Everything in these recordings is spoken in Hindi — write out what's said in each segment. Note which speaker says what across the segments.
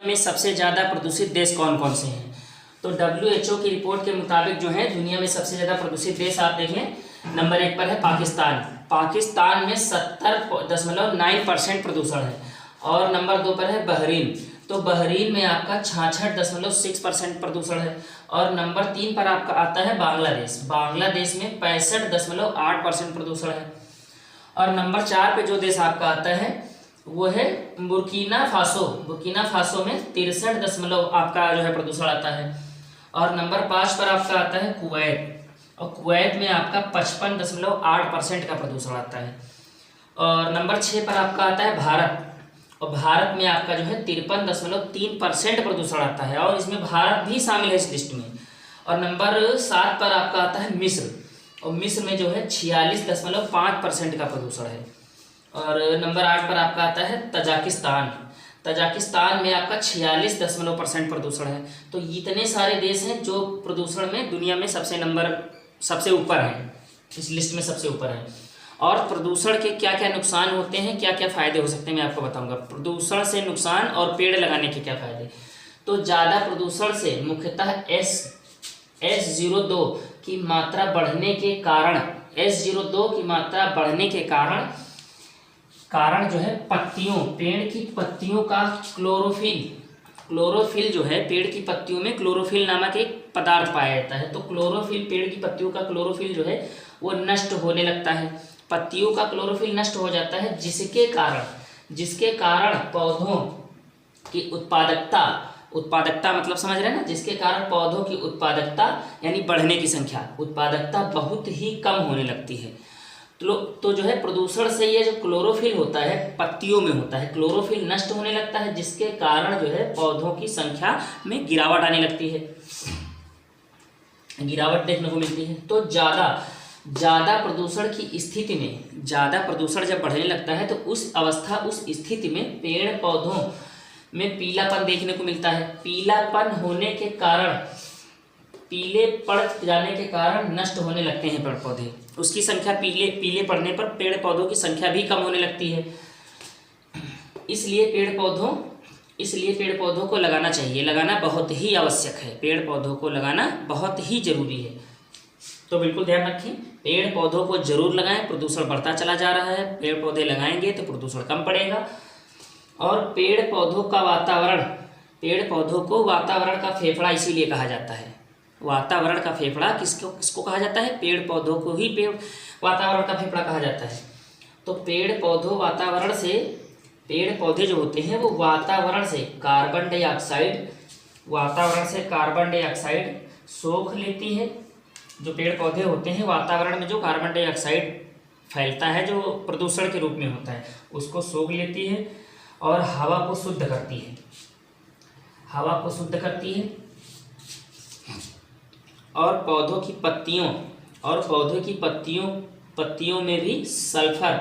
Speaker 1: में सबसे ज़्यादा प्रदूषित देश कौन कौन से हैं? तो WHO की रिपोर्ट के मुताबिक जो है दुनिया में सबसे ज़्यादा प्रदूषित देश आप देखें, नंबर 1 पर है पाकिस्तान। पाकिस्तान में 70.9% प्रदूषण है। और नंबर 2 पर है बहरीन। तो बहरीन में आपका 66.6% प्रदूषण है। और नंबर 3 पर आपका आता है बांग्लादेश। बांग्लादेश में 65.8% प्रदूषण है। और नंबर 4 पे जो देश आपका आता है वो है बुर्किना फासो। बुर्किना फासो में 63 आपका जो है प्रदूषण आता है। और नंबर 5 पर आपका आता है कुवैत। और कुवैत में आपका 55.8% का प्रदूषण आता है। और नंबर 6 पर आपका आता है भारत। और भारत में आपका जो है 53.3% प्रदूषण आता है। और इसमें भारत भी शामिल है इस लिस्ट में। और नंबर 7 पर आपका आता है मिस्र। और मिस्र में जो है 46.5% का प्रदूषण है। और नंबर 8 पर आपका आता है तजाकिस्तान। तजाकिस्तान में आपका 46% प्रदूषण है। तो इतने सारे देश हैं जो प्रदूषण में दुनिया में सबसे ऊपर हैं, इस लिस्ट में सबसे ऊपर हैं। और प्रदूषण के क्या क्या नुकसान होते हैं, क्या क्या फ़ायदे हो सकते हैं, मैं आपको बताऊंगा। प्रदूषण से नुकसान और पेड़ लगाने के क्या फ़ायदे। तो ज़्यादा प्रदूषण से मुख्यतः S02 की मात्रा बढ़ने के कारण, S02 की मात्रा बढ़ने के कारण जो है पेड़ की पत्तियों का क्लोरोफिल जो है, पेड़ की पत्तियों में क्लोरोफिल नामक एक पदार्थ पाया जाता है। तो क्लोरोफिल, पेड़ की पत्तियों का क्लोरोफिल जो है वो नष्ट होने लगता है। पत्तियों का क्लोरोफिल नष्ट हो जाता है, जिसके कारण पौधों की उत्पादकता मतलब समझ रहे हैं ना, जिसके कारण पौधों की उत्पादकता यानी बढ़ने की संख्या, उत्पादकता बहुत ही कम होने लगती है। तो जो है प्रदूषण से ये जो क्लोरोफिल होता है पत्तियों में होता है, क्लोरोफिल नष्ट होने लगता है, जिसके कारण जो है पौधों की संख्या में गिरावट आने लगती है, गिरावट देखने को मिलती है। तो ज़्यादा प्रदूषण की स्थिति में, ज़्यादा प्रदूषण जब बढ़ने लगता है तो उस स्थिति में पेड़ पौधों में पीलापन देखने को मिलता है। पीलापन होने के कारण, पीले पड़ जाने के कारण नष्ट होने लगते हैं पेड़ पौधे। उसकी संख्या पीले पड़ने पर पेड़ पौधों की संख्या भी कम होने लगती है। इसलिए पेड़ पौधों को लगाना चाहिए, लगाना बहुत ही आवश्यक है। पेड़ पौधों को लगाना बहुत ही जरूरी है। तो बिल्कुल ध्यान रखें, पेड़ पौधों को जरूर लगाएं। प्रदूषण बढ़ता चला जा रहा है, पेड़ पौधे लगाएंगे तो प्रदूषण कम पड़ेगा। और पेड़ पौधों को वातावरण का फेफड़ा इसीलिए कहा जाता है। वातावरण का फेफड़ा किसको कहा जाता है? पेड़ पौधों को ही वातावरण का फेफड़ा कहा जाता है। तो पेड़ पौधे जो होते हैं वो वातावरण से कार्बन डाइऑक्साइड सोख लेती है। जो पेड़ पौधे होते हैं, वातावरण में जो कार्बन डाइऑक्साइड फैलता है जो प्रदूषण के रूप में होता है, उसको सोख लेती है और हवा को शुद्ध करती है। और पौधों की पत्तियों में भी सल्फर,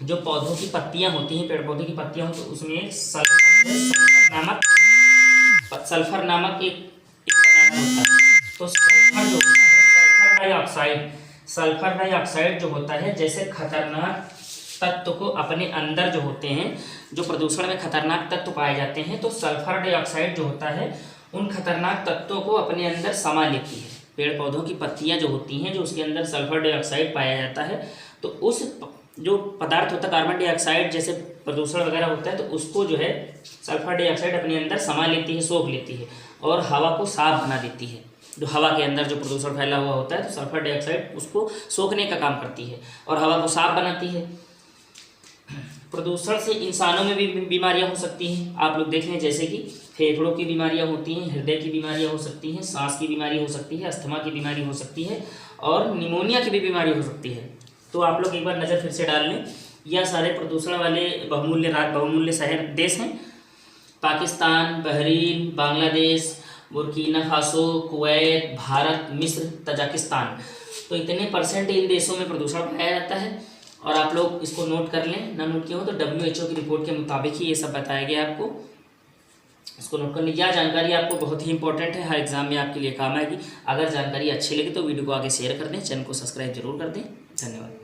Speaker 1: जो पौधों की पत्तियां होती हैं, पेड़ पौधे की पत्तियां होती हैं, उसमें सल्फर नामक एक पदार्थ होता है। तो सल्फर जो होता है, सल्फर डाइऑक्साइड जो होता है, जैसे खतरनाक तत्व को अपने अंदर जो होते हैं, जो प्रदूषण में खतरनाक तत्व पाए जाते हैं, तो सल्फर डाइऑक्साइड जो होता है उन खतरनाक तत्वों को अपने अंदर समा लेती है। पेड़ पौधों की पत्तियां जो होती हैं, जो उसके अंदर सल्फर डाइऑक्साइड पाया जाता है, तो उस जो पदार्थ होता है कार्बन डाइऑक्साइड जैसे प्रदूषण वगैरह होता है, तो उसको जो है सल्फर डाइऑक्साइड अपने अंदर समा लेती है, सोख लेती है और हवा को साफ बना देती है। जो हवा के अंदर जो प्रदूषण फैला हुआ होता है, तो सल्फर डाइऑक्साइड उसको सोखने का काम करती है और हवा को साफ बनाती है। प्रदूषण से इंसानों में भी बीमारियां हो सकती हैं। आप लोग देख लें, जैसे कि फेफड़ों की बीमारियां होती हैं, हृदय की बीमारियां हो सकती हैं, सांस की बीमारी हो सकती है, अस्थमा की बीमारी हो सकती है और निमोनिया की भी बीमारी हो सकती है। तो आप लोग एक बार नज़र फिर से डाल लें। यह सारे प्रदूषण वाले बहुमूल्य शहर देश हैं: Pakistan, Bahrain, Bangladesh, Burkina Faso, Kuwait, Bharat, मिस्र, तजाकिस्तान। तो इतने % इन देशों में प्रदूषण पाया जाता है। और आप लोग इसको नोट कर लें, ना नोट किया हो तो WHO की रिपोर्ट के मुताबिक ही ये सब बताया गया आपको, इसको नोट कर लें। यह जानकारी आपको बहुत ही इंपॉर्टेंट है, हर एग्जाम में आपके लिए काम आएगी। अगर जानकारी अच्छी लगी तो वीडियो को आगे शेयर कर दें, चैनल को सब्सक्राइब जरूर कर दें। धन्यवाद।